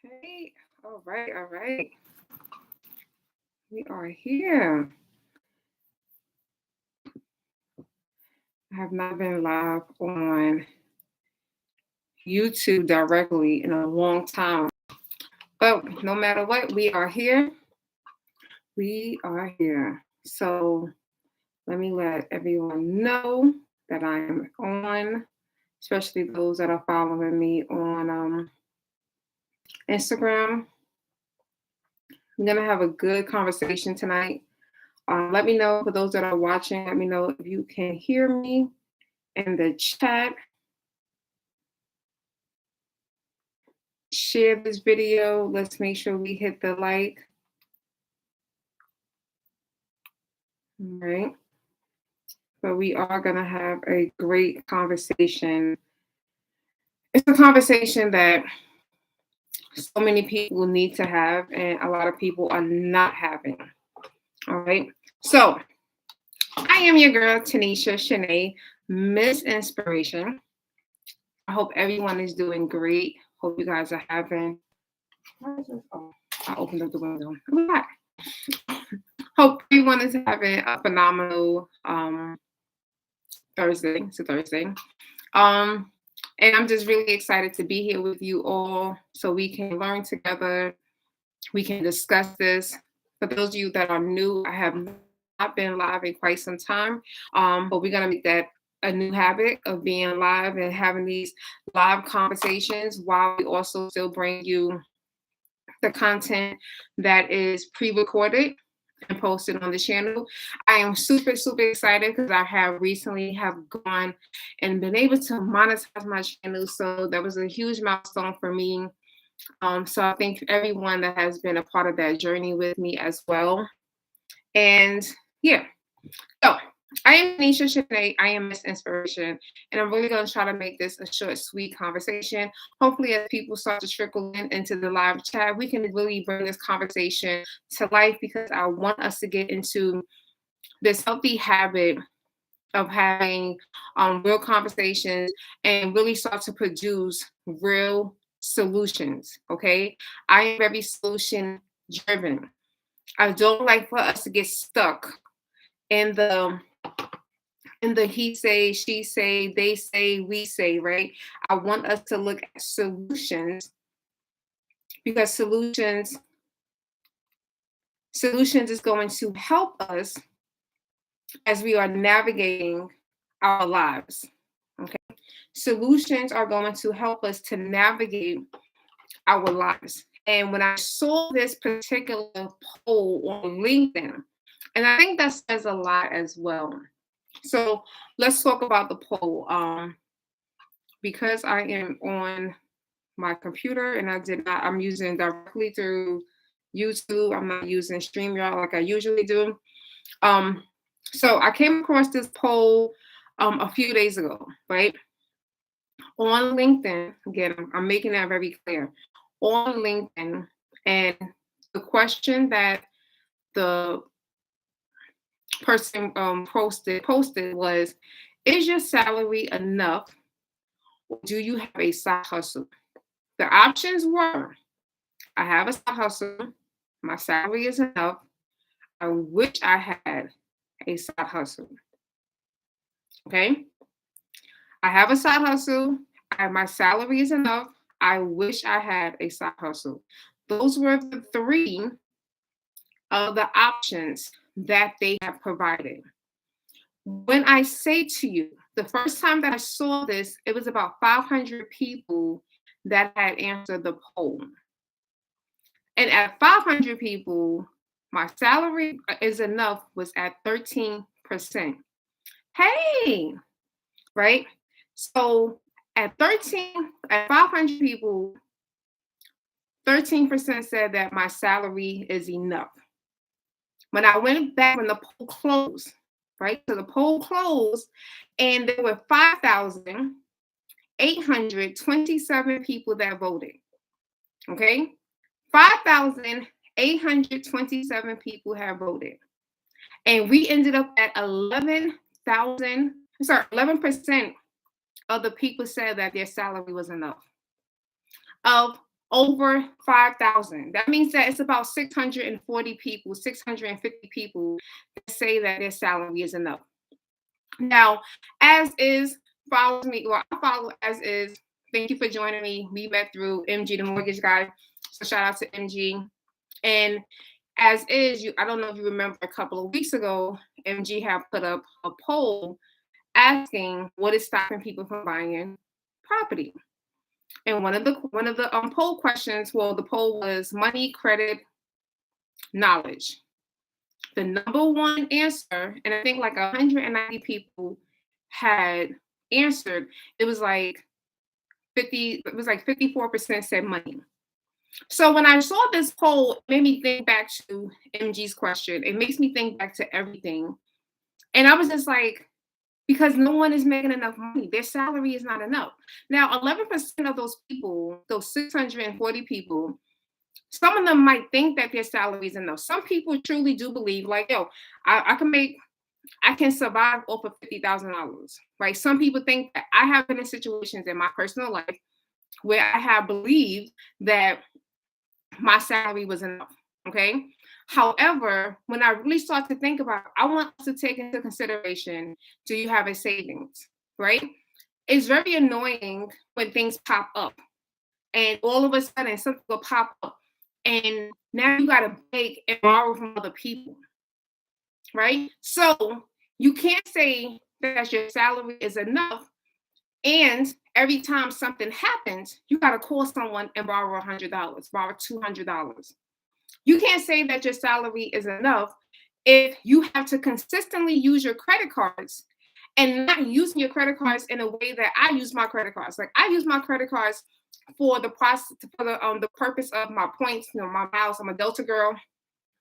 Okay. All right. All right. We are here. I have not been live on YouTube directly in a long time. But no matter what, we are here. We are here. So let me let everyone know that I am on, especially those that are following me on Instagram. I'm going to have a good conversation tonight. Let me know for those that are watching. Let me know if you can hear me in the chat. Share this video. Let's make sure we hit the like. All right. So we are going to have a great conversation. It's a conversation that so many people need to have, and a lot of people are not having. All right. So I am your girl, Tanisha Shanee, Miss Inspiration. I hope everyone is doing great. Hope you guys are having. Oh, I opened up the window. I'm back. Hope everyone is having a phenomenal Thursday. It's a Thursday. And I'm just really excited to be here with you all so we can learn together. We can discuss this. For those of you that are new, I have not been live in quite some time, but we're going to make that a new habit of being live and having these live conversations while we also still bring you the content that is pre-recorded and posted on the channel. I am super, super excited because I have recently gone and been able to monetize my channel. So that was a huge milestone for me. So I thank everyone that has been a part of that journey with me as well. And yeah, so I am Tanisha Shanee. I am Miss Inspiration, and I'm really going to try to make this a short, sweet conversation. Hopefully, as people start to trickle into the live chat, we can really bring this conversation to life because I want us to get into this healthy habit of having real conversations and really start to produce real solutions. Okay, I am very solution driven. I don't like for us to get stuck in the he say, she say, they say, we say, right? I want us to look at solutions because solutions is going to help us as we are navigating our lives. Okay. Solutions are going to help us to navigate our lives. And when I saw this particular poll on LinkedIn, and I think that says a lot as well. So let's talk about the poll. Because I am on my computer and I'm using directly through YouTube. I'm not using StreamYard like I usually do. So I came across this poll a few days ago, right? On LinkedIn, again, I'm making that very clear. On LinkedIn, and the question that the person posted was, is your salary enough? Or do you have a side hustle? The options were, I have a side hustle, my salary is enough, I wish I had a side hustle. Okay? I have a side hustle, my salary is enough, I wish I had a side hustle. Those were the three of the options that they have provided. When I say to you, the first time that I saw this, it was about 500 people that had answered the poll. And at 500 people, my salary is enough was at 13%. Hey, right? So at 500 people, 13% said that my salary is enough. When I went back when the poll closed, right? So the poll closed and there were 5,827 people that voted. Okay? 5,827 people have voted. And we ended up at 11% of the people said that their salary was enough. Of over 5,000. That means that it's about 640 people, 650 people that say that their salary is enough. Now, as is follows me, well, I follow as is. Thank you for joining me. We met through MG, the mortgage guy. So shout out to MG. And as is, I don't know if you remember a couple of weeks ago, MG had put up a poll asking what is stopping people from buying property. And one of the poll questions, well, the poll was money, credit, knowledge. The number one answer, and I think like 190 people had answered, it was like 54% said money. So when I saw this poll, it made me think back to MG's question. It makes me think back to everything. And I was just like, because no one is making enough money. Their salary is not enough. Now, 11% of those people, those 640 people, some of them might think that their salary is enough. Some people truly do believe, like, yo, I can survive off of $50,000, right? Some people think that. I have been in situations in my personal life where I have believed that my salary was enough, okay? However, when I really start to think about, I want to take into consideration, do you have a savings, right? It's very annoying when things pop up and all of a sudden something will pop up and now you got to beg and borrow from other people, right? So you can't say that your salary is enough and every time something happens, you got to call someone and borrow $100, borrow $200. You can't say that your salary is enough if you have to consistently use your credit cards and not using your credit cards in a way that I use my credit cards. Like I use my credit cards for the process, for the purpose of my points, my miles. I'm a Delta girl.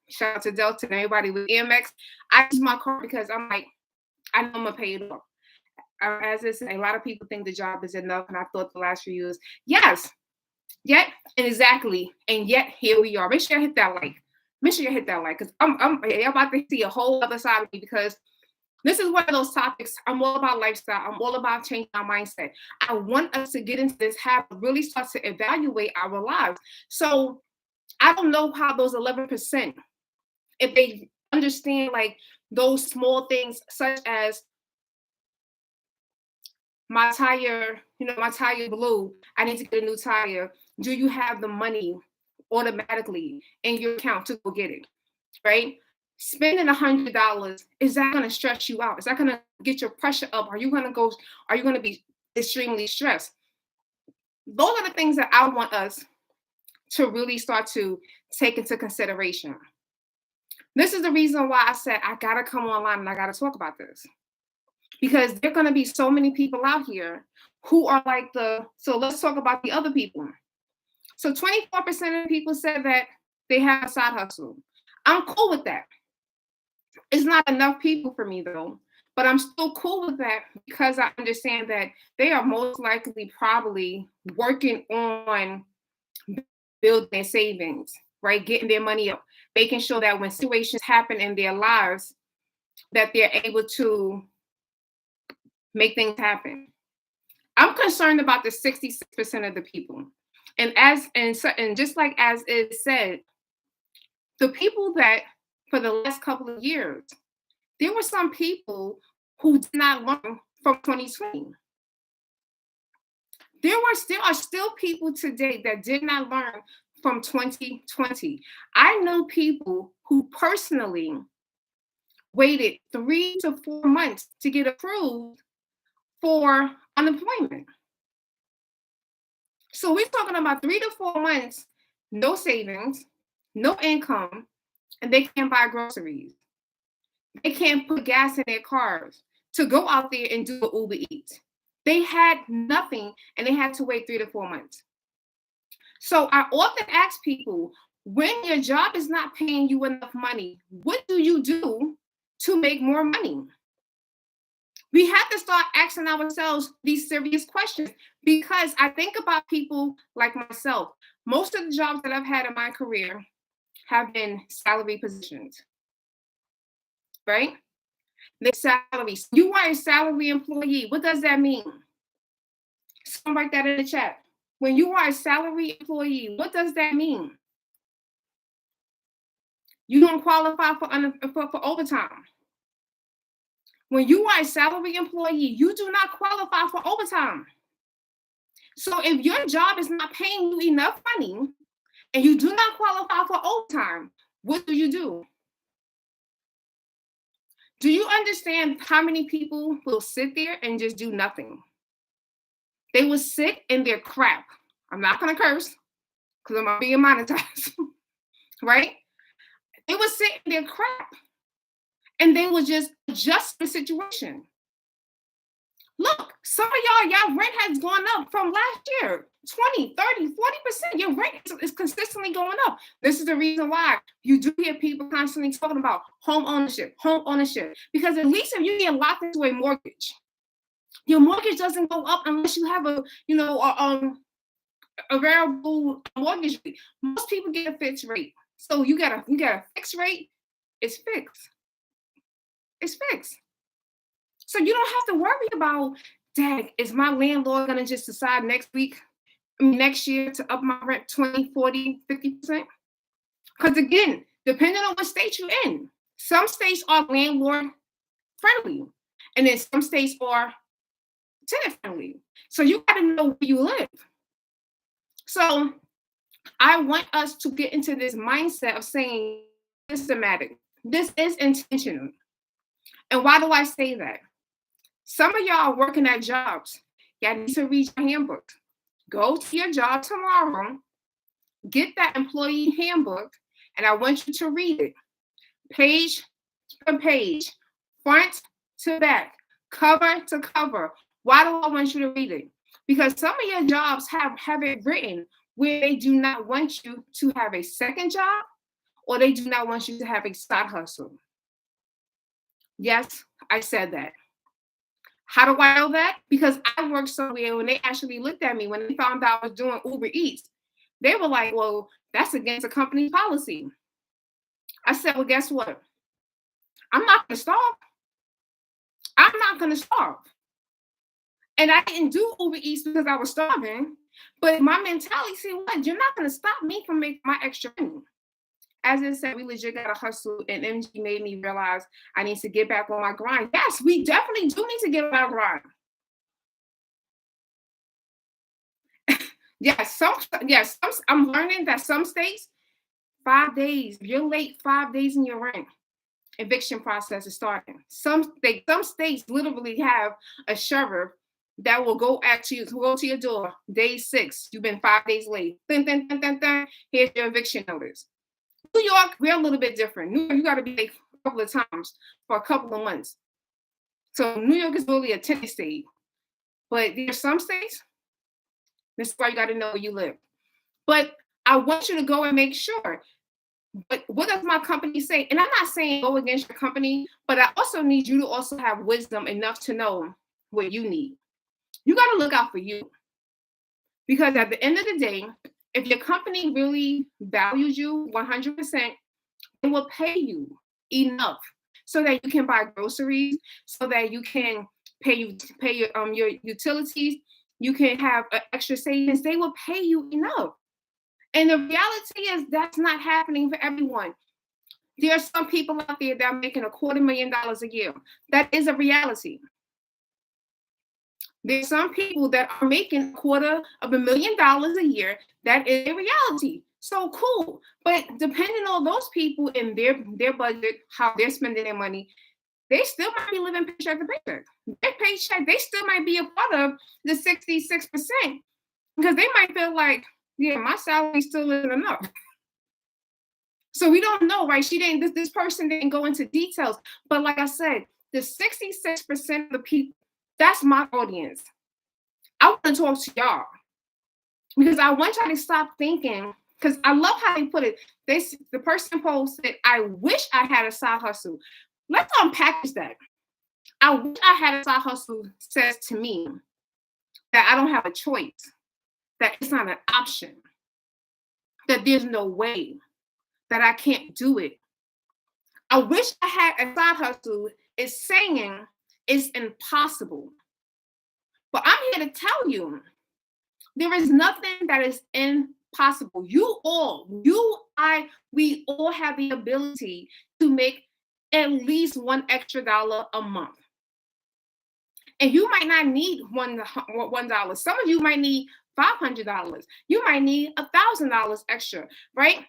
Shout out to Delta and everybody with Amex. I use my card because I'm like, I know I'm gonna pay it off. As I say, a lot of people think the job is enough, and I thought the last few years, yes, yet and exactly, and yet here we are. Make sure you hit that like. Make sure you hit that like, because I'm about to see a whole other side of me because this is one of those topics. I'm all about lifestyle. I'm all about changing our mindset. I want us to get into this habit, really start to evaluate our lives. So I don't know how those 11%, if they understand like those small things, such as my tire blew. I need to get a new tire. Do you have the money automatically in your account to go get it? Right? Spending $100, is that going to stress you out? Is that going to get your pressure up? Are you going to be extremely stressed? Those are the things that I want us to really start to take into consideration. This is the reason why I said I got to come online and I got to talk about this. Because there are going to be so many people out here who are like so let's talk about the other people. So 24% of people said that they have a side hustle. I'm cool with that. It's not enough people for me though, but I'm still cool with that because I understand that they are most likely probably working on building their savings, right? Getting their money up, making sure that when situations happen in their lives, that they're able to make things happen. I'm concerned about the 66% of the people. And just like as it said, the people that for the last couple of years, there were some people who did not learn from 2020. There are still people today that did not learn from 2020. I know people who personally waited 3 to 4 months to get approved for unemployment. So we're talking about 3 to 4 months, no savings, no income, and they can't buy groceries. They can't put gas in their cars to go out there and do an Uber Eats. They had nothing and they had to wait 3 to 4 months. So I often ask people, when your job is not paying you enough money, what do you do to make more money? We have to start asking ourselves these serious questions because I think about people like myself. Most of the jobs that I've had in my career have been salary positions, right? The salaries. You are a salary employee. What does that mean? Someone write that in the chat. When you are a salary employee, what does that mean? You don't qualify for overtime. When you are a salary employee, you do not qualify for overtime. So if your job is not paying you enough money and you do not qualify for overtime, what do? Do you understand how many people will sit there and just do nothing? They will sit in their crap. I'm not going to curse because I'm being monetized, right? They will sit in their crap and they will just adjust the situation. Look, some of y'all rent has gone up from last year, 20, 30, 40%. Your rent is consistently going up. This is the reason why you do hear people constantly talking about home ownership, because at least if you get locked into a mortgage, your mortgage doesn't go up unless you have a variable mortgage rate. Most people get a fixed rate. So you get a fixed rate, it's fixed. It's fixed. So you don't have to worry about, dang, is my landlord going to just decide next year to up my rent 20, 40, 50%? Because again, depending on what state you're in, some states are landlord friendly, and then some states are tenant friendly. So you got to know where you live. So I want us to get into this mindset of saying, systematic. This is intentional. And why do I say that? Some of y'all are working at jobs. Y'all need to read your handbook. Go to your job tomorrow, get that employee handbook, and I want you to read it. Page to page, front to back, cover to cover. Why do I want you to read it? Because some of your jobs have it written where they do not want you to have a second job, or they do not want you to have a side hustle. Yes, I said that. How do I know that? Because I worked somewhere when they actually looked at me, when they found out I was doing Uber Eats, they were like, well, that's against the company policy. I said, well, guess what? I'm not going to starve. I'm not going to starve. And I didn't do Uber Eats because I was starving. But my mentality said, what? You're not going to stop me from making my extra money. As I said, we legit got to hustle, and MG made me realize I need to get back on my grind. Yes, we definitely do need to get on our grind. I'm learning that some states, 5 days, if you're late 5 days in your rent, eviction process is starting. Some states literally have a sheriff that will go to your door, day 6, you've been 5 days late. Dun, dun, dun, dun, dun, here's your eviction notice. New York, we're a little bit different. New York, you got to be late a couple of times for a couple of months. So New York is really a tenant state. But there's some states, this is why you got to know where you live. But I want you to go and make sure. But what does my company say? And I'm not saying go against your company, but I also need you to also have wisdom enough to know what you need. You got to look out for you. Because at the end of the day, if your company really values you 100%, they will pay you enough so that you can buy groceries, so that you can pay your utilities, you can have extra savings. They will pay you enough. And the reality is that's not happening for everyone. There are some people out there that are making $250,000 a year. That is a reality. There's some people that are making $250,000 a year. That is a reality. So cool. But depending on those people and their budget, how they're spending their money, they still might be living paycheck to paycheck. Their paycheck, they still might be a part of the 66% because they might feel like, yeah, my salary still isn't enough. So we don't know, right? This person didn't go into details. But like I said, the 66% of the people, that's my audience. I want to talk to y'all because I want y'all to stop thinking, because I love how they put it. The person posted, I wish I had a side hustle. Let's unpackage that. I wish I had a side hustle says to me that I don't have a choice, that it's not an option, that there's no way, that I can't do it. I wish I had a side hustle is saying it's impossible. But I'm here to tell you, There is nothing that is impossible. We all have the ability to make at least $1 extra a month. And you might not need $1. Some of you might need $500. You might need $1,000 extra, right?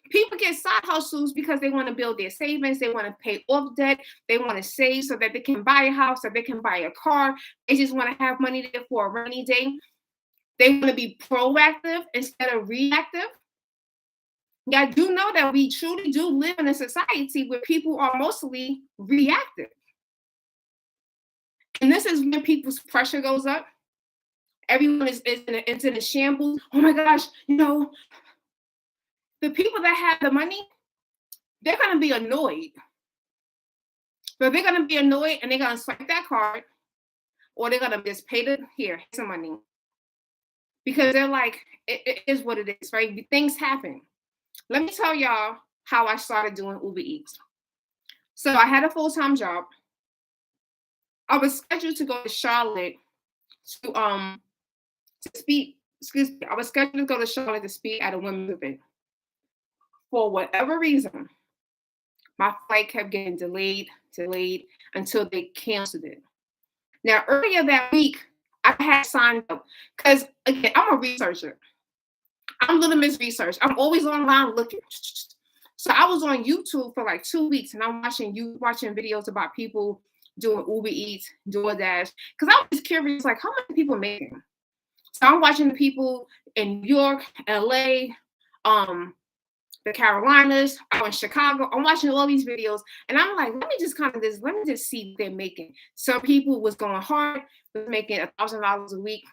People get side hustles because they want to build their savings, they want to pay off debt, they want to save so that they can buy a house, so they can buy a car. They just want to have money there for a rainy day. They want to be proactive instead of reactive. Yeah, I do know that we truly do live in a society where people are mostly reactive. And this is when people's pressure goes up. Everyone is in a shambles. Oh my gosh, the people that have the money, they're going to be annoyed. But they're going to be annoyed and they're going to swipe that card, or they're going to just pay here's some money. Because they're like, it is what it is, right? Things happen. Let me tell y'all how I started doing Uber Eats. So I had a full-time job. I was scheduled to go to Charlotte to speak. Excuse me. I was scheduled to go to Charlotte to speak at a women's event. For whatever reason, my flight kept getting delayed until they canceled it. Now, earlier that week, I had signed up because, again, I'm a researcher. I'm Little Miss Research. I'm always online looking. So I was on YouTube for like 2 weeks, and I'm watching videos about people doing Uber Eats, DoorDash, because I was just curious, like, how many people making? So I'm watching the people in New York, LA, the Carolinas, out in Chicago. I'm watching all these videos, and I'm like, let me just see what they're making. Some people was going hard, was making $1,000 a week.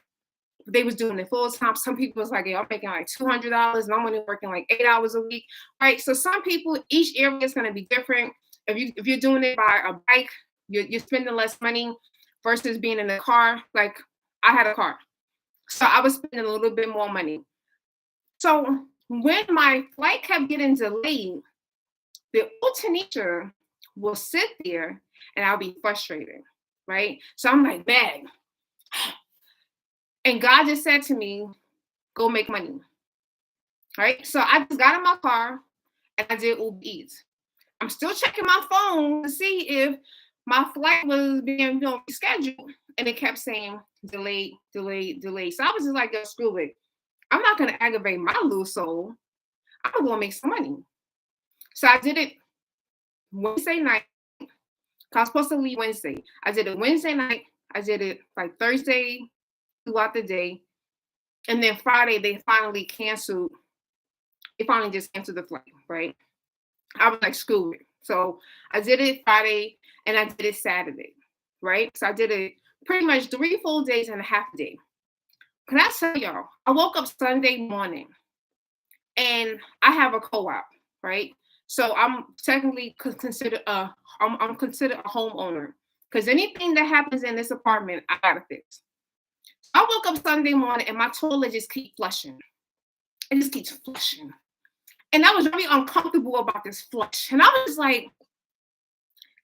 They was doing it full time. Some people was like, yeah, I'm making like $200, and I'm only working like 8 hours a week, right? So some people, each area is going to be different. If you're doing it by a bike, you're spending less money versus being in a car. Like I had a car, so I was spending a little bit more money. So when my flight kept getting delayed, the old Tanisha will sit there and I'll be frustrated, right? So I'm like, man. And God just said to me, go make money, right? So I just got in my car and I did Uber Eats. I'm still checking my phone to see if my flight was being rescheduled, and it kept saying delayed. So I was just like, yo, screw it. I'm not going to aggravate my little soul. I'm going to make some money. So I did it Wednesday night. I was supposed to leave Wednesday. I did it Wednesday night. I did it like Thursday throughout the day. And then Friday, they finally canceled. They finally just canceled the flight, right? I was like, screw it. So I did it Friday and I did it Saturday, right? So I did it pretty much 3 full days and a half a day. Can I tell y'all, I woke up Sunday morning and I have a co-op, right? So I'm technically considered I'm considered a homeowner, because anything that happens in this apartment, I gotta fix. I woke up Sunday morning and my toilet just keeps flushing. It just keeps flushing. And I was very uncomfortable about this flush. And I was like,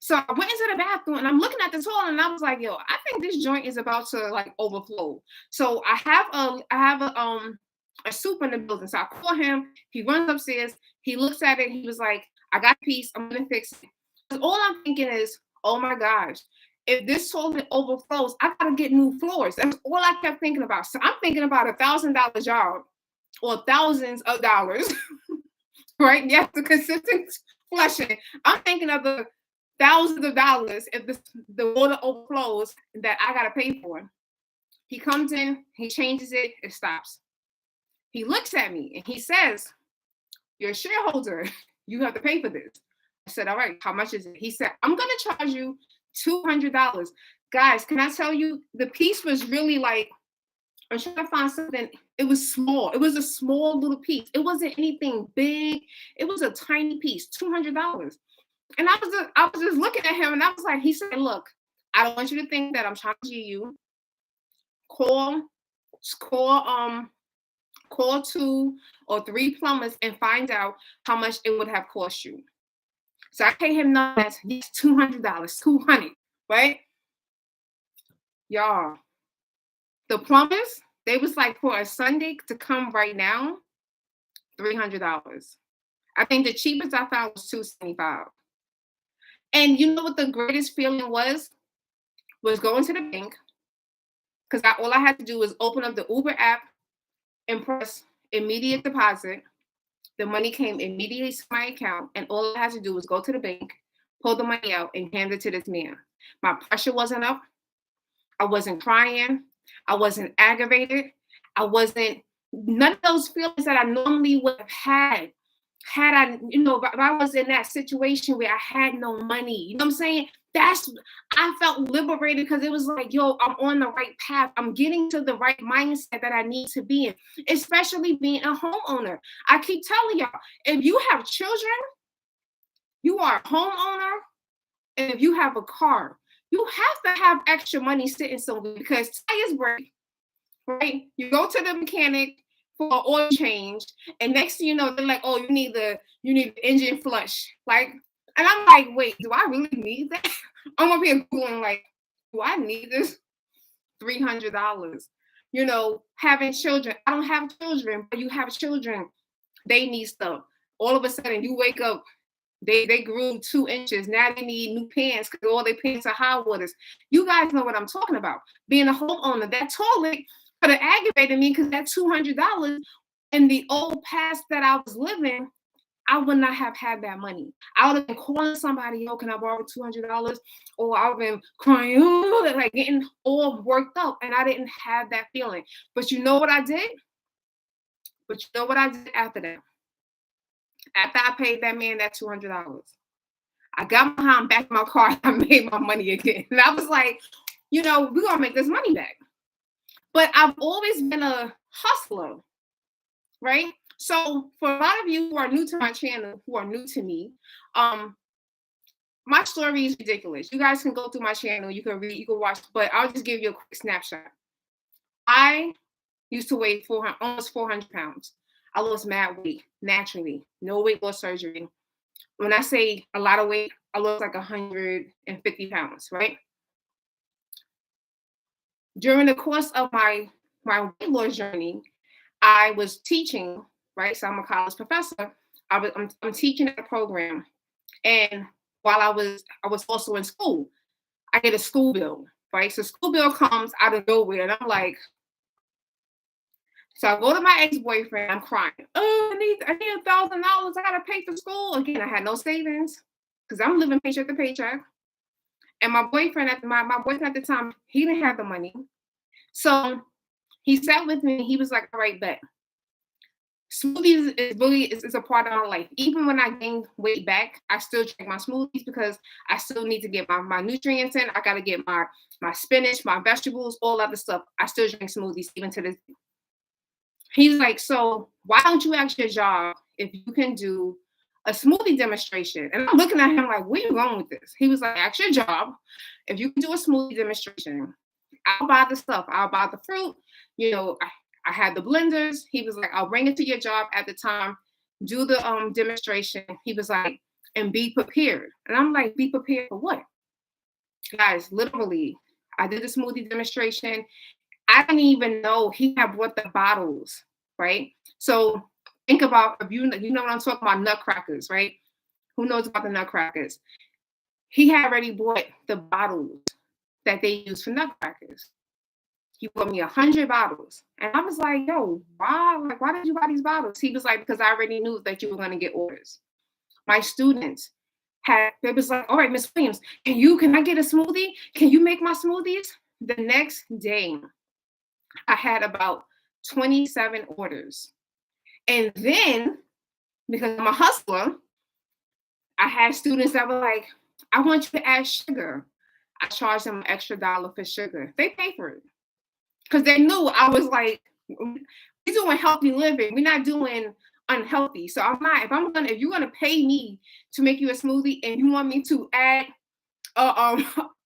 so I went into the bathroom and I'm looking at the toilet and I was like, yo, I think this joint is about to like overflow. So I have a soup in the building. So I call him, he runs upstairs, he looks at it, he was like, I got a piece, I'm gonna fix it. All I'm thinking is, oh my gosh, if this toilet overflows, I gotta get new floors. That's all I kept thinking about. So I'm thinking about $1,000 job or thousands of dollars, right? Yes, the consistent flushing. I'm thinking of the thousands of dollars if the water overflows that I gotta pay for. He comes in, he changes it, it stops. He looks at me and he says, you're a shareholder, you have to pay for this. I said, all right, how much is it? He said, I'm gonna charge you $200. Guys, can I tell you, the piece was really like, I'm trying to find something. It was small. It was a small little piece. It wasn't anything big. It was a tiny piece, $200. And I was just looking at him and I was like, he said, look, I don't want you to think that I'm trying to G you. Call 2 or 3 plumbers and find out how much it would have cost you. So I paid him $200, $200, right? Y'all, the plumbers, They was like, for a Sunday to come right now, $300. I think the cheapest I found was 275. And you know what the greatest feeling was going to the bank, because all I had to do was open up the Uber app and press immediate deposit. The money came immediately to my account, and all I had to do was go to the bank, pull the money out, and hand it to this man. My pressure wasn't up. I wasn't crying. I wasn't aggravated. I wasn't, none of those feelings that I normally would have had I, if I was in that situation where I had no money. You know what I'm saying? I felt liberated, because it was like, yo, I'm on the right path. I'm getting to the right mindset that I need to be in, especially being a homeowner. I keep telling y'all, if you have children, you are a homeowner, and if you have a car, you have to have extra money sitting somewhere, because tires break, right? You go to the mechanic for an oil change, and next thing you know, they're like, "Oh, you need the engine flush." Like, and I'm like, "Wait, do I really need that?" I'm up here googling, like, "Do I need this? $300?" Having children. I don't have children, but you have children. They need stuff. All of a sudden, you wake up. They grew 2 inches. Now they need new pants, because all their pants are high waters. You guys know what I'm talking about. Being a homeowner, that toilet could have aggravated me, because that $200 in the old past that I was living, I would not have had that money. I would have been calling somebody, "Yo, can I borrow $200?" Or I would have been crying, like getting all worked up, and I didn't have that feeling. But you know what I did? After that? After I paid that man that $200, I got my hand back in my car. I made my money again. And I was like, we're going to make this money back. But I've always been a hustler, right? So for a lot of you who are new to my channel, who are new to me, my story is ridiculous. You guys can go through my channel. You can read, you can watch, but I'll just give you a quick snapshot. I used to weigh almost 400 pounds. I lost mad weight naturally. No weight loss surgery. When I say a lot of weight, I lost like 150 pounds, right? During the course of my weight loss journey, I was teaching, right? So I'm a college professor. I'm teaching at a program, and while I was also in school, I get a school bill, right? So school bill comes out of nowhere, and I'm like, so I go to my ex-boyfriend. I'm crying. Oh, I need $1,000. I gotta pay for school again. I had no savings, because I'm living paycheck to paycheck. And my boyfriend my boyfriend at the time, he didn't have the money. So he sat with me. He was like, "All right, bet. Smoothies is a part of my life. Even when I gain weight back, I still drink my smoothies, because I still need to get my nutrients in. I gotta get my spinach, my vegetables, all other stuff. I still drink smoothies even to this day." He's like, "So why don't you ask your job if you can do a smoothie demonstration?" And I'm looking at him like, "Where you going with this?" He was like, "Ask your job if you can do a smoothie demonstration. I'll buy the stuff. I'll buy the fruit. I had the blenders." He was like, "I'll bring it to your job at the time, do the demonstration." He was like, "And be prepared." And I'm like, "Be prepared for what?" Guys, literally, I did the smoothie demonstration. I didn't even know he had brought the bottles, right? So think about, if you know what I'm talking about, nutcrackers, right? Who knows about the nutcrackers? He had already bought the bottles that they use for nutcrackers. He bought me 100 bottles. And I was like, "Yo, why? Like, why did you buy these bottles?" He was like, "Because I already knew that you were going to get orders." My students they was like, "All right, Miss Williams, can I get a smoothie? Can you make my smoothies?" The next day, I had about 27 orders. And then, because I'm a hustler, I had students that were like, "I want you to add sugar." I charged them an extra $1 for sugar. They paid for it, because they knew I was like, we're doing healthy living. We're not doing unhealthy. So I'm not, if you're gonna pay me to make you a smoothie, and you want me to add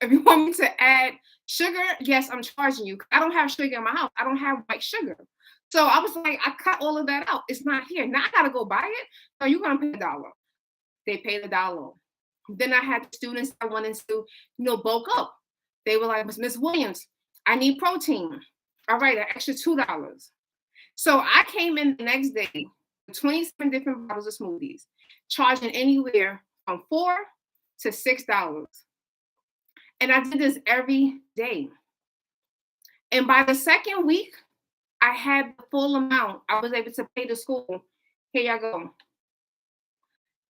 if you want me to add sugar, yes, I'm charging you. I don't have sugar in my house. I don't have white sugar. So I was like, I cut all of that out. It's not here. Now I gotta go buy it. So you're gonna pay $1. They paid $1. Then I had students that wanted to, bulk up. They were like, "Miss Williams, I need protein." All right, an extra $2. So I came in the next day with 27 different bottles of smoothies, charging anywhere from $4 to $6. And I did this every day. And by the second week, I had the full amount. I was able to pay the school. Here y'all go.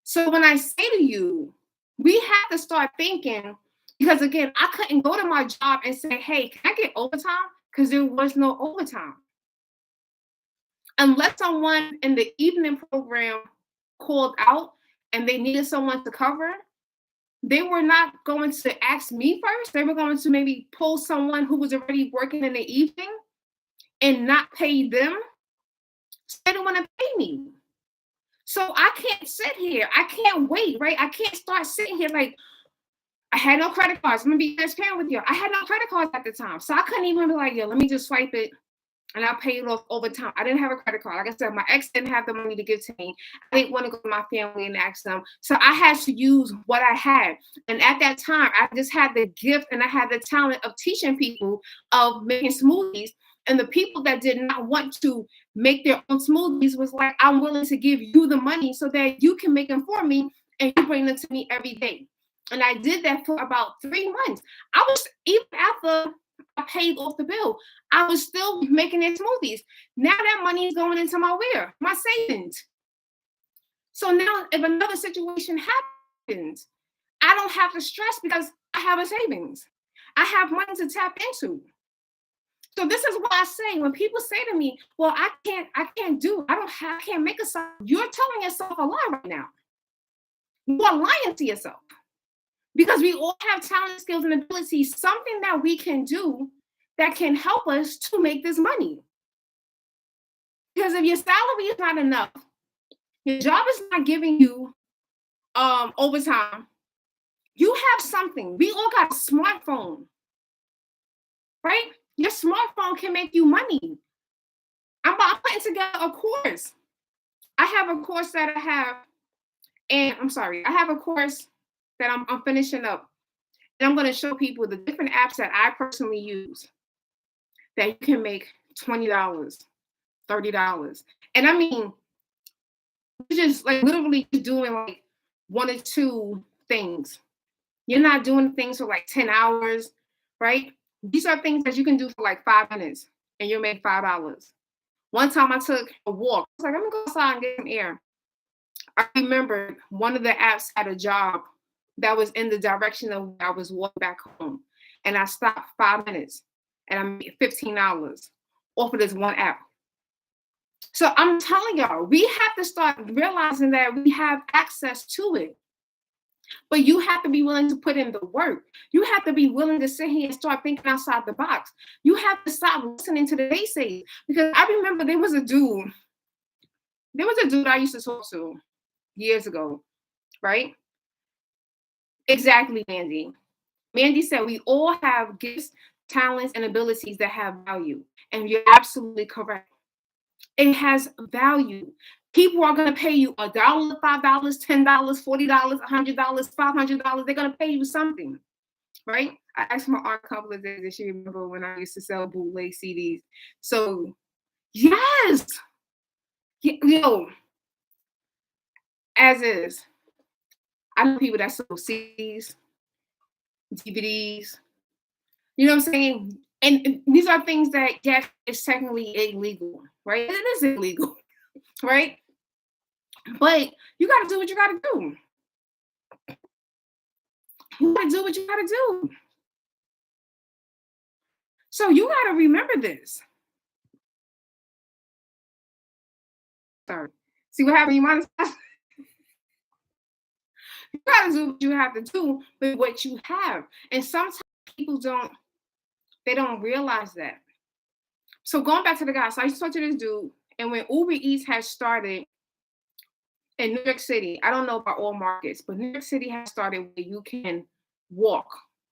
So when I say to you, we have to start thinking, because again, I couldn't go to my job and say, hey, can I get overtime? Because there was no overtime. Unless someone in the evening program called out and they needed someone to cover, they were not going to ask me first. They were going to maybe pull someone who was already working in the evening and not pay them. So they don't want to pay me. So I can't sit here. I can't wait, right? I can't start sitting here like, I had no credit cards. I'm gonna be transparent with you. I had no credit cards at the time. So I couldn't even be like, yo, let me just swipe it and I'll pay it off over time. I didn't have a credit card. Like I said, my ex didn't have the money to give to me. I didn't want to go to my family and ask them. So I had to use what I had. And at that time, I just had the gift and I had the talent of teaching people of making smoothies. And the people that did not want to make their own smoothies was like, I'm willing to give you the money so that you can make them for me and you bring them to me every day. And I did that for about 3 months. I was, even after I paid off the bill, I was still making their smoothies. Now that money is going into my where? My savings. So now if another situation happens, I don't have to stress because I have a savings. I have money to tap into. So this is what I say when people say to me, well, I can't make a song. You're telling yourself a lie right now. You are lying to yourself. Because we all have talent, skills, and abilities, something that we can do that can help us to make this money. Because if your salary is not enough, your job is not giving you overtime, you have something. We all got a smartphone, right? Your smartphone can make you money. I'm putting together a course. I have a course that I have, and I have a course that I'm finishing up. And I'm going to show people the different apps that I personally use that you can make $20, $30. And I mean, just like literally doing like 1 or 2 things. You're not doing things for like 10 hours, right? These are things that you can do for like 5 minutes and you'll make $5. One time I took a walk. I was like, I'm gonna go outside and get some air. I remember one of the apps had a job that was in the direction of where I was walking back home. And I stopped 5 minutes and I made $15 off of this one app. So I'm telling y'all, we have to start realizing that we have access to it. But you have to be willing to put in the work. You have to be willing to sit here and start thinking outside the box. You have to stop listening to the naysayers. Because I remember there was a dude I used to talk to years ago, right? Exactly, Mandy. Mandy said we all have gifts, talents, and abilities that have value. And you're absolutely correct. It has value. People are going to pay you $1, $5, $10, $40, $100, $500. They're going to pay you something, right? I asked my aunt a couple of days and she remember when I used to sell bootleg CDs. So, yes, as is. I know people that sell CDs, DVDs. You know what I'm saying? And these are things that, yes, it's technically illegal, right? It is illegal, right? But you got to do what you got to do. You got to do what you got to do. So you got to remember this. Sorry. See what happened? You mind? You got to do what you have to do with what you have. And sometimes people don't realize that. So going back to the guy, so I used to talk to this dude, and when Uber Eats has started in New York City, I don't know about all markets, but New York City has started where you can walk,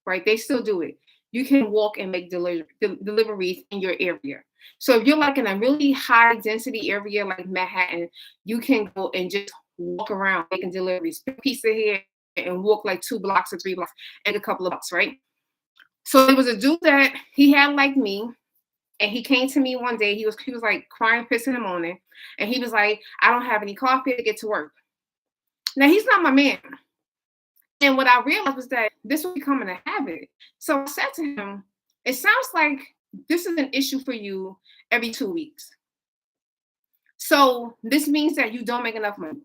right? They still do it. You can walk and make deliveries in your area. So if you're like in a really high density area like Manhattan, you can go and just walk around making deliveries, pick a piece of here and walk like 2 blocks or 3 blocks and a couple of bucks, right? So there was a dude that he had like me, And he came to me one day. He was like crying, piss in the morning. And he was like, I don't have any coffee to get to work. Now, he's not my man. And what I realized was that this was becoming a habit. So I said to him, it sounds like this is an issue for you every 2 weeks. So this means that you don't make enough money.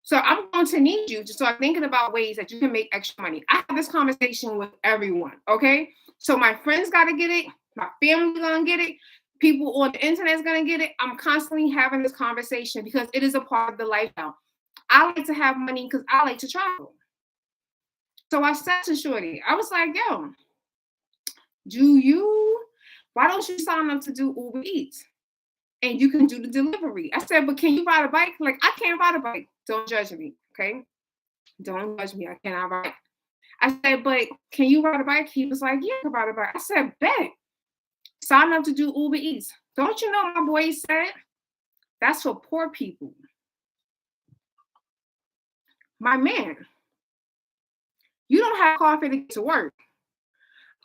So I'm going to need you to start thinking about ways that you can make extra money. I have this conversation with everyone, okay? So my friends got to get it. My family going to get it. People on the internet is going to get it. I'm constantly having this conversation because it is a part of the lifestyle. I like to have money because I like to travel. So I said to Shorty, I was like, yo, why don't you sign up to do Uber Eats? And you can do the delivery. I said, but can you ride a bike? Like, I can't ride a bike. Don't judge me, okay? Don't judge me. I cannot ride. I said, but can you ride a bike? He was like, yeah, I can ride a bike. I said, bet. Sign up to do Uber Eats. Don't you know my boy said? That's for poor people. My man, you don't have coffee to get to work.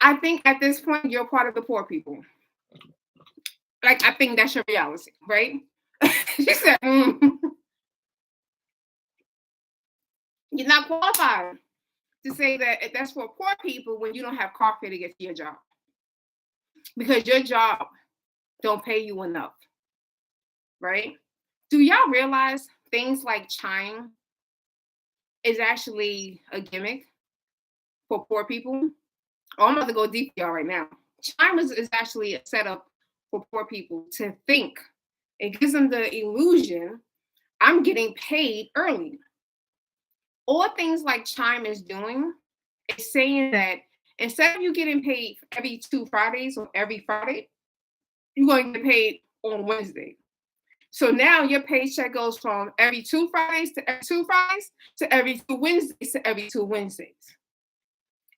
I think at this point, you're part of the poor people. Like, I think that's your reality, right? She said, You're not qualified to say that that's for poor people when you don't have coffee to get to your job. Because your job don't pay you enough, right? Do y'all realize things like Chime is actually a gimmick for poor people? Oh, I'm about to go deep, y'all, right now. Chime is actually a setup for poor people to think. It gives them the illusion I'm getting paid early. All things like Chime is doing is saying that instead of you getting paid every 2 Fridays or every Friday, you're going to get paid on Wednesday. So now your paycheck goes from every 2 Fridays to every 2 Fridays to every 2 Wednesdays to every 2 Wednesdays.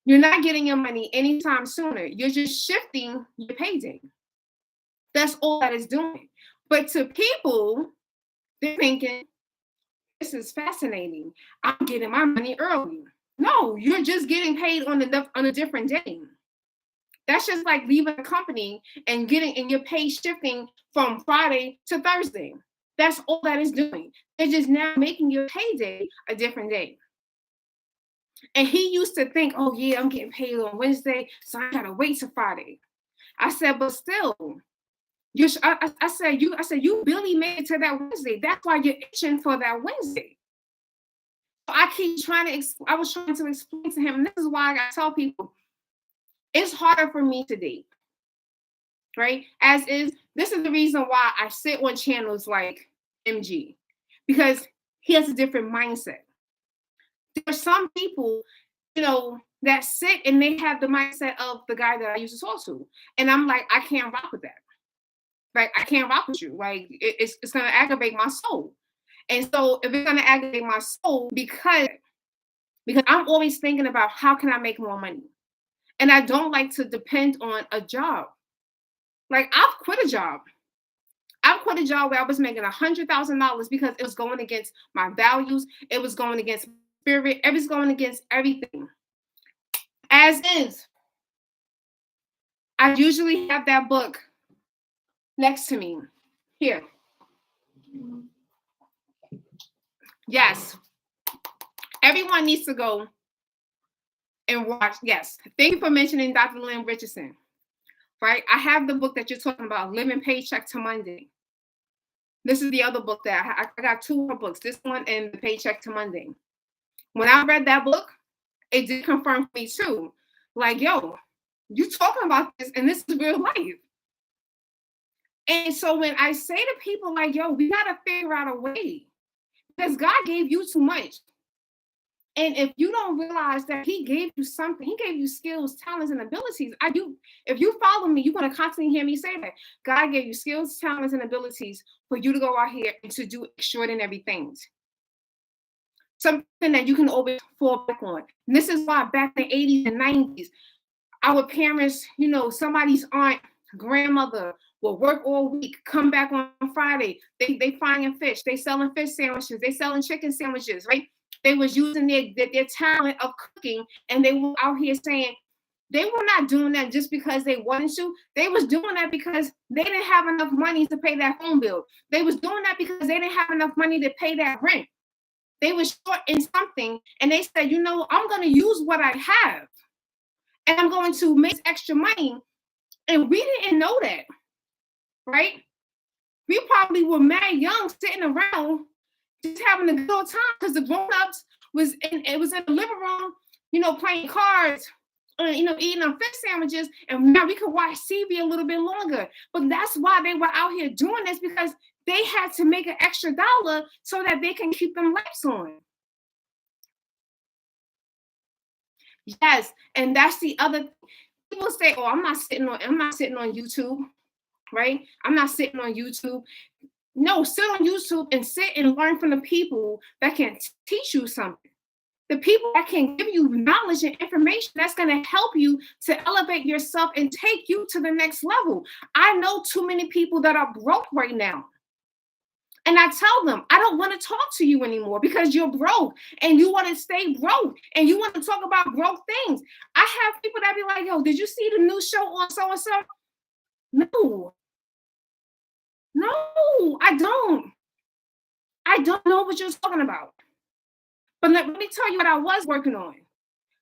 You're not getting your money anytime sooner. You're just shifting your payday. That's all that is doing. But to people, they're thinking, this is fascinating. I'm getting my money early. No, you're just getting paid on a different day. That's just like leaving a company and your pay shifting from Friday to Thursday. That's all that is doing. It's just now making your payday a different day. And he used to think, oh yeah, I'm getting paid on Wednesday, so I gotta wait till Friday. I said, but still, I said you barely made it to that Wednesday. That's why you're itching for that Wednesday. I was trying to explain to him, and this is why I tell people, it's harder for me to date, right? This is the reason why I sit on channels like MG, because he has a different mindset. There are some people, that sit and they have the mindset of the guy that I used to talk to. And I'm like, I can't rock with that. Like, I can't rock with you. Like, it's going to aggravate my soul. And so if it's going to aggravate my soul, because I'm always thinking about how can I make more money? And I don't like to depend on a job. Like, I've quit a job. I've quit a job where I was making $100,000 because it was going against my values. It was going against spirit. It was going against everything. As is, I usually have that book next to me. Here. Yes. Everyone needs to go and watch. Yes. Thank you for mentioning Dr. Lynn Richardson. Right? I have the book that you're talking about, Living Paycheck to Monday. This is the other book that I got 2 more books, this one and the Paycheck to Monday. When I read that book, it did confirm for me too. Like, yo, you talking about this and this is real life. And so when I say to people like, yo, we got to figure out a way because God gave you too much. And if you don't realize that he gave you something, he gave you skills, talents, and abilities. If you follow me, you're going to constantly hear me say that. God gave you skills, talents, and abilities for you to go out here and to do extraordinary things. Something that you can always fall back on. And this is why back in the 80s and 90s, our parents, somebody's aunt, grandmother will work all week, come back on Friday. They frying fish. They selling fish sandwiches. They selling chicken sandwiches, right? They was using their talent of cooking, and they were out here saying, They were not doing that just because they wanted to. They was doing that because they didn't have enough money to pay that phone bill. They was doing that because they didn't have enough money to pay that rent. They were short in something, and they said, you know, I'm going to use what I have, and I'm going to make extra money. And we didn't know that, right? We probably were mad young, sitting around, just having a good time because the grown-ups was in the living room, you know, playing cards, you know, eating our fish sandwiches, and now we could watch TV a little bit longer. But that's why they were out here doing this, because they had to make an extra dollar so that they can keep them lights on. Yes, and that's the other. People say, "Oh, I'm not sitting on YouTube, right? I'm not sitting on YouTube." No, sit on YouTube and sit and learn from the people that can teach you something. The people that can give you knowledge and information that's going to help you to elevate yourself and take you to the next level. I know too many people that are broke right now. And I tell them, I don't want to talk to you anymore because you're broke and you want to stay broke and you want to talk about broke things. I have people that be like, yo, did you see the new show on so-and-so? No. No, I don't. I don't know what you're talking about. But let me tell you what I was working on.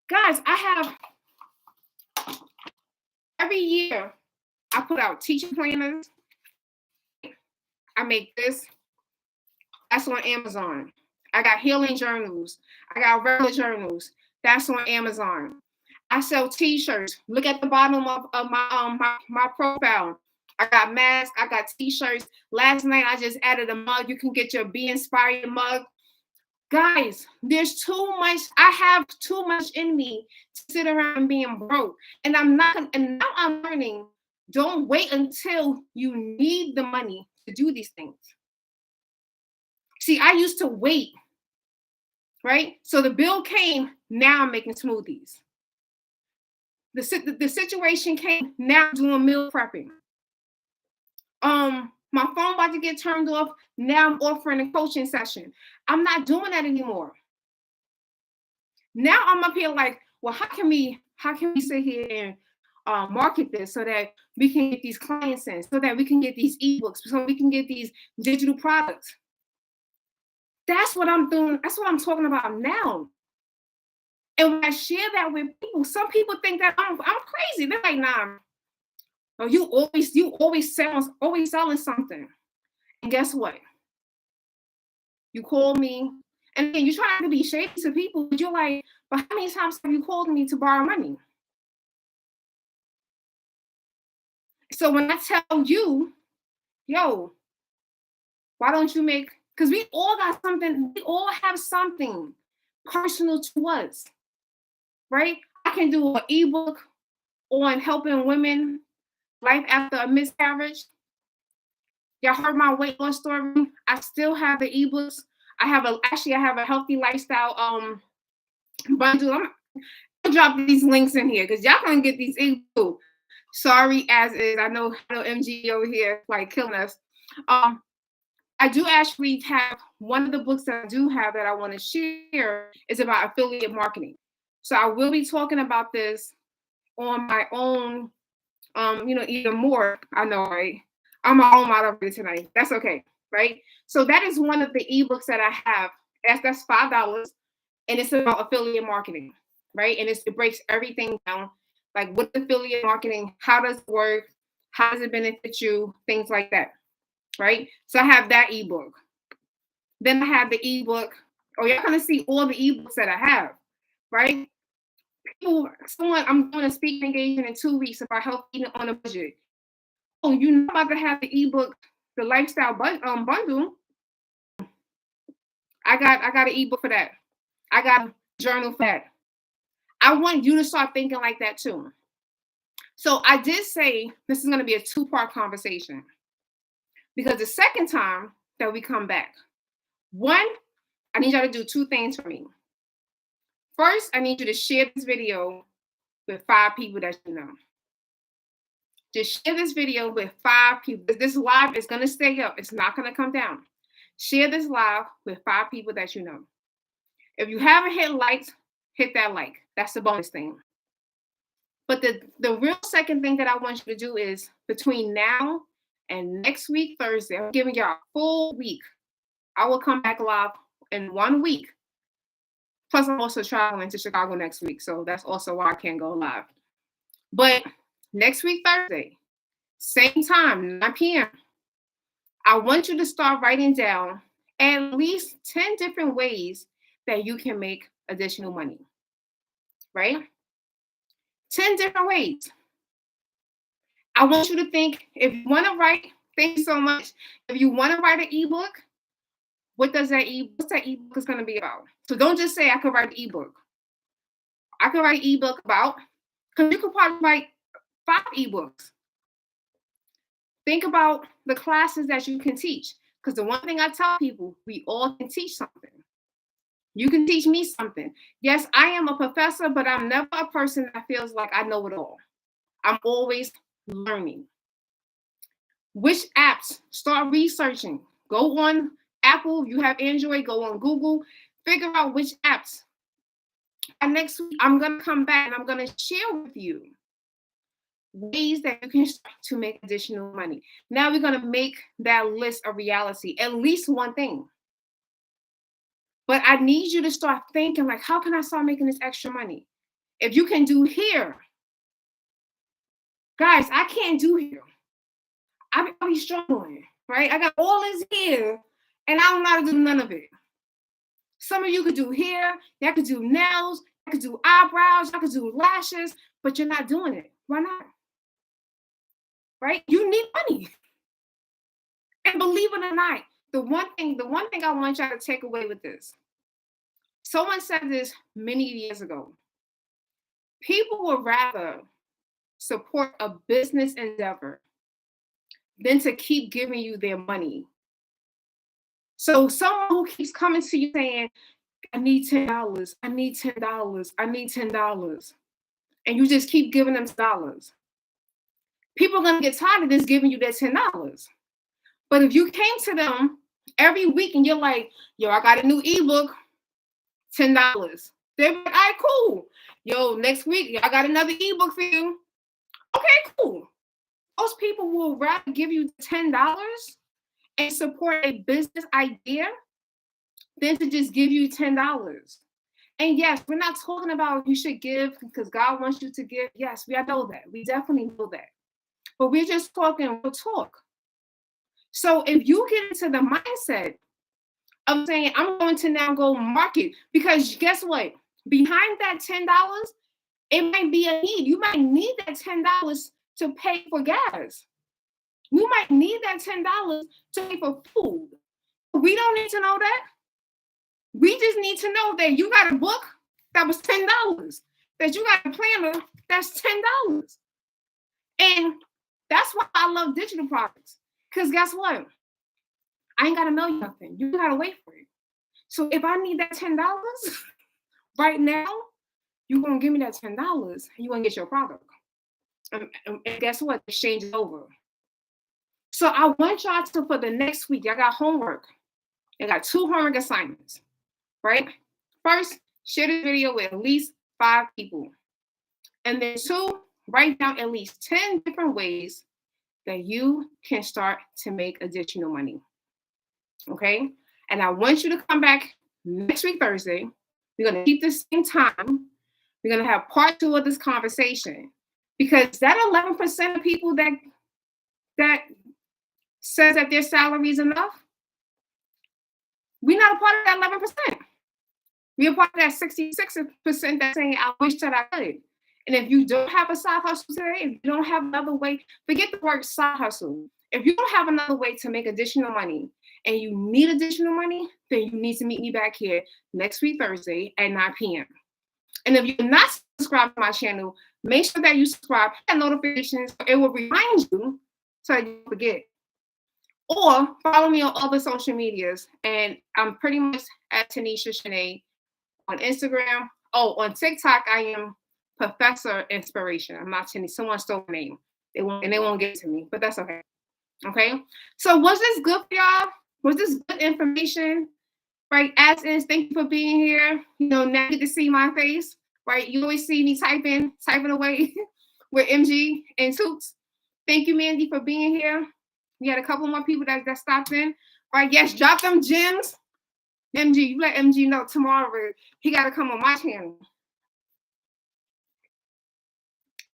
Guys, I have every year I put out teaching planners. I make this. That's on Amazon. I got healing journals. I got regular journals. That's on Amazon. I sell t-shirts. Look at the bottom of my profile. I got masks. I got t-shirts. Last night I just added a mug. You can get your Be Inspired mug. Guys, there's too much. I have too much in me to sit around being broke. And I'm not. And now I'm learning. Don't wait until you need the money to do these things. See, I used to wait, right? So the bill came. Now I'm making smoothies. The situation came. Now I'm doing meal prepping. My phone about to get turned off. Now I'm offering a coaching session. I'm not doing that anymore. Now I'm up here like, well, how can we sit here and market this so that we can get these clients in, so that we can get these ebooks, so we can get these digital products. That's what I'm doing. That's what I'm talking about now. And when I share that with people, some people think that I'm crazy. They're like, nah, oh, you always selling something. And guess what? You call me, and then you try not to be shady to people, but you're like, but how many times have you called me to borrow money? So when I tell you, yo, why don't you make, because we all got something, we all have something personal to us, right? I can do an ebook on helping women life after a miscarriage. Y'all heard my weight loss story. I still have the ebooks. I have a healthy lifestyle bundle. I'll drop these links in here because y'all can get these ebooks. Sorry, as is. I know MG over here like killing us. I do actually have one of the books that I do have that I want to share is about affiliate marketing. So I will be talking about this on my own, even more. I know, right? I'm my own moderator tonight. That's okay, right? So that is one of the ebooks that I have. That's $5, and it's about affiliate marketing, right? And it breaks everything down, like what affiliate marketing, how does it work, how does it benefit you, things like that, right? So I have that ebook. Then I have the ebook. Oh, y'all gonna see all the ebooks that I have, right? I'm doing a speaking engagement in 2 weeks about health eating on a budget. Oh, you're not about to have the ebook, the lifestyle bundle. I got an ebook for that. I got a journal for that. I want you to start thinking like that too. So I did say this is going to be a 2-part conversation, because the second time that we come back, one, I need y'all to do 2 things for me. First, I need you to share this video with 5 people that you know. Just share this video with 5 people. This live is going to stay up. It's not going to come down. Share this live with 5 people that you know. If you haven't hit likes, hit that like. That's the bonus thing. But the real second thing that I want you to do is between now and next week, Thursday, I'm giving y'all a full week. I will come back live in 1 week. Plus, I'm also traveling to Chicago next week. So that's also why I can't go live. But next week, Thursday, same time, 9 p.m., I want you to start writing down at least 10 different ways that you can make additional money, right? 10 different ways. I want you to think, if you want to write, thank you so much. If you want to write an ebook, what's that ebook is going to be about? So don't just say I could write an ebook. I could write an ebook about, because you could probably write 5 ebooks. Think about the classes that you can teach. Because the one thing I tell people, we all can teach something. You can teach me something. Yes, I am a professor, but I'm never a person that feels like I know it all. I'm always learning. Which apps? Start researching. Go on Apple. You have Android. Go on Google. Figure out which apps. And next week, I'm going to come back and I'm going to share with you ways that you can start to make additional money. Now we're going to make that list a reality. At least one thing. But I need you to start thinking, like, how can I start making this extra money? If you can do here, guys, I can't do here. I be struggling, right? I got all this here, and I don't know how to do none of it. Some of you could do hair, y'all could do nails, y'all could do eyebrows, y'all could do lashes, but you're not doing it. Why not? Right? You need money. And believe it or not, the one thing I want y'all to take away with this. Someone said this many years ago. People would rather support a business endeavor than to keep giving you their money. So someone who keeps coming to you saying, I need $10, I need $10, I need $10, and you just keep giving them dollars, people are going to get tired of this giving you that $10. But if you came to them every week and you're like, yo, I got a new ebook, $10. They're like, all right, cool. Yo, next week, I got another ebook for you. Okay, cool. Most people will rather give you $10 and support a business idea than to just give you $10. And yes, we're not talking about you should give because God wants you to give. Yes, I know that. We definitely know that. But we're just talking real talk. So if you get into the mindset of saying, I'm going to now go market, because guess what? Behind that $10, it might be a need. You might need that $10 to pay for gas. You might need that $10 to pay for food. We don't need to know that. We just need to know that you got a book that was $10, that you got a planner that's $10. And that's why I love digital products. Because guess what? I ain't got to know you nothing. You got to wait for it. So if I need that $10 right now, you're going to give me that $10 and you're going to get your product. And guess what? Exchange is over. So I want y'all to, for the next week, y'all got homework. You got 2 homework assignments, right? First, share this video with at least 5 people. And then 2, write down at least 10 different ways that you can start to make additional money. Okay? And I want you to come back next week, Thursday. We're going to keep the same time. We're going to have part 2 of this conversation. Because that 11% of people that says that their salary is enough, we're not a part of that 11%. We're a part of that 66% that's saying, I wish that I could. And if you don't have a side hustle today, if you don't have another way, forget the word side hustle. If you don't have another way to make additional money and you need additional money, then you need to meet me back here next week, Thursday at 9 p.m. And if you're not subscribed to my channel, make sure that you subscribe, hit notifications. It will remind you so you don't forget. Or follow me on other social medias. And I'm pretty much at Tanisha Shanee on Instagram. Oh, on TikTok, I am Professor Inspiration. I'm not Tanisha. Someone stole my name. They won't get to me, but that's okay. Okay. So was this good for y'all? Was this good information? Right? As is, thank you for being here. Now you get to see my face. Right? You always see me typing away. with MG and Suits. Thank you, Mandy, for being here. We had a couple more people that stopped in. All right, yes, drop them gems. MG, you let MG know tomorrow he got to come on my channel.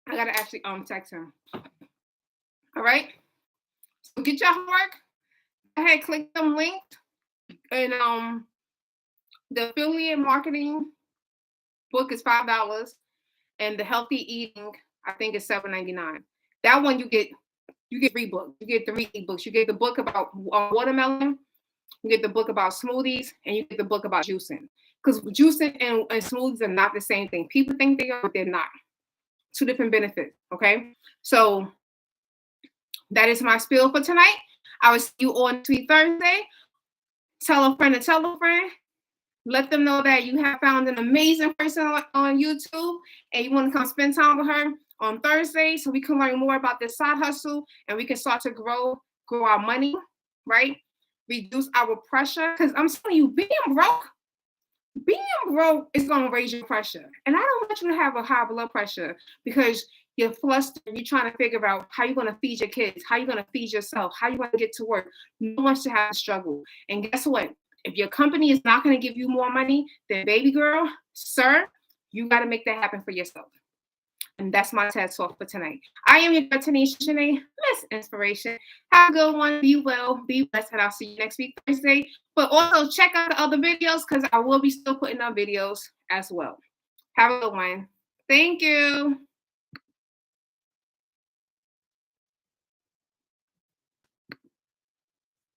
I got to actually text him. All right. So get your homework. Go ahead, click them links. And the affiliate marketing book is $5. And the healthy eating, I think, is $7.99. That one you get 3 books. You get 3 ebooks. You get the book about watermelon, you get the book about smoothies, and you get the book about juicing. Because juicing and smoothies are not the same thing. People think they are, but they're not. 2 different benefits. Okay, so that is my spiel for tonight. I will see you on Sweet Thursday. Tell a friend to tell a friend. Let them know that you have found an amazing person on YouTube and you want to come spend time with her on Thursday so we can learn more about this side hustle and we can start to grow our money, right? Reduce our pressure. Because I'm telling you, being broke is going to raise your pressure. And I don't want you to have a high blood pressure because you're flustered. You're trying to figure out how you're going to feed your kids, how you're going to feed yourself, how you're going to get to work. No one wants to have a struggle. And guess what? If your company is not going to give you more money, then baby girl, sir, you got to make that happen for yourself. And that's my TED Talk for tonight. I am your girl, Tanisha Shanee. Miss Inspiration. Have a good one. Be well. Be blessed. And I'll see you next week, Thursday. But also check out the other videos because I will be still putting out videos as well. Have a good one. Thank you.